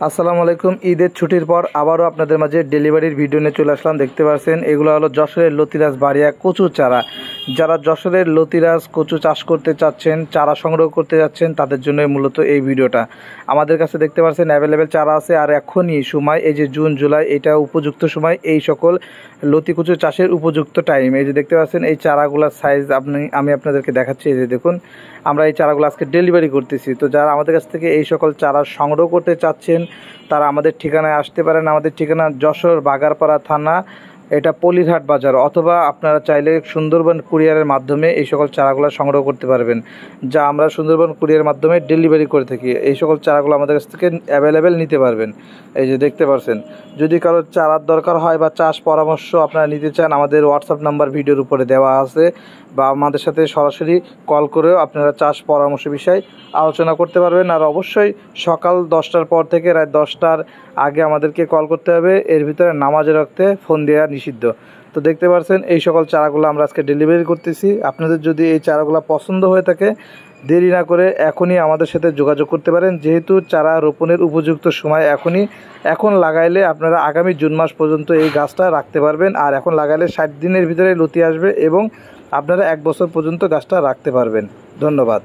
আসসালামু আলাইকুম। ঈদের ছুটির পর আবারও আপনাদের মাঝে ডেলিভারির ভিডিও নিয়ে চলে আসলাম। দেখতে পাচ্ছেন এগুলো হলো যশোরের লতিরাজ বাড়িয়া কচু চারা। যারা যশোরের লতিরাজ কচু চাষ করতে চাচ্ছেন, চারা সংগ্রহ করতে যাচ্ছেন, তাদের জন্য মূলত এই ভিডিওটা। আমাদের কাছে দেখতে পাচ্ছেন অ্যাভেলেবেল চারা আছে। আর এখনই সময়, এই যে জুন জুলাই, এটা উপযুক্ত সময় এই সকল লতি কচু চাষের উপযুক্ত টাইম। এই যে দেখতে পাচ্ছেন এই চারাগুলোর সাইজ আমি আপনাদেরকে দেখাচ্ছি। এই যে দেখুন, আমরা এই চারাগুলো আজকে ডেলিভারি করতেছি। তো যারা আমাদের কাছ থেকে এই সকল চারা সংগ্রহ করতে চাচ্ছেন তারা আমাদের ঠিকানায় আসতে পারেন। আমাদের ঠিকানা যশোর বাগারপাড়া থানা, এটা পলিরহাট বাজার, অথবা আপনারা চাইলে সুন্দরবন কুরিয়ারের মাধ্যমে এই সকল চারাগুলো সংগ্রহ করতে পারবেন, যা আমরা সুন্দরবন কুরিয়ারের মাধ্যমে ডেলিভারি করে থাকি। এই সকল চারাগুলো আমাদের কাছ থেকে অ্যাভেলেবেল নিতে পারবেন। এই যে দেখতে পাচ্ছেন, যদি কারো চারার দরকার হয় বা চাষ পরামর্শ আপনারা নিতে চান, আমাদের হোয়াটসঅ্যাপ নাম্বার ভিডিওর উপরে দেওয়া আছে, বা আমাদের সাথে সরাসরি কল করেও আপনারা চাষ পরামর্শ বিষয় আলোচনা করতে পারবেন। আর অবশ্যই সকাল 10টার পর থেকে রাত 10টার আগে আমাদেরকে কল করতে হবে। এর ভিতরে নামাজের রক্তে ফোন দেওয়া নিষিদ্ধ। তো দেখতে পাচ্ছেন এই সকল চারাগুলো আমরা আজকে ডেলিভারি করতেছি। আপনাদের যদি এই চারাগুলো পছন্দ হয়ে থাকে, দেরি না করে এখনই আমাদের সাথে যোগাযোগ করতে পারেন। যেহেতু চারা রোপণের উপযুক্ত সময় এখনই, এখন লাগাইলে আপনারা আগামী জুন মাস পর্যন্ত এই গাছটা রাখতে পারবেন। আর এখন লাগাইলে 60 দিনের ভিতরে লতি আসবে এবং আপনারা 1 বছর পর্যন্ত গাছটা রাখতে পারবেন। ধন্যবাদ।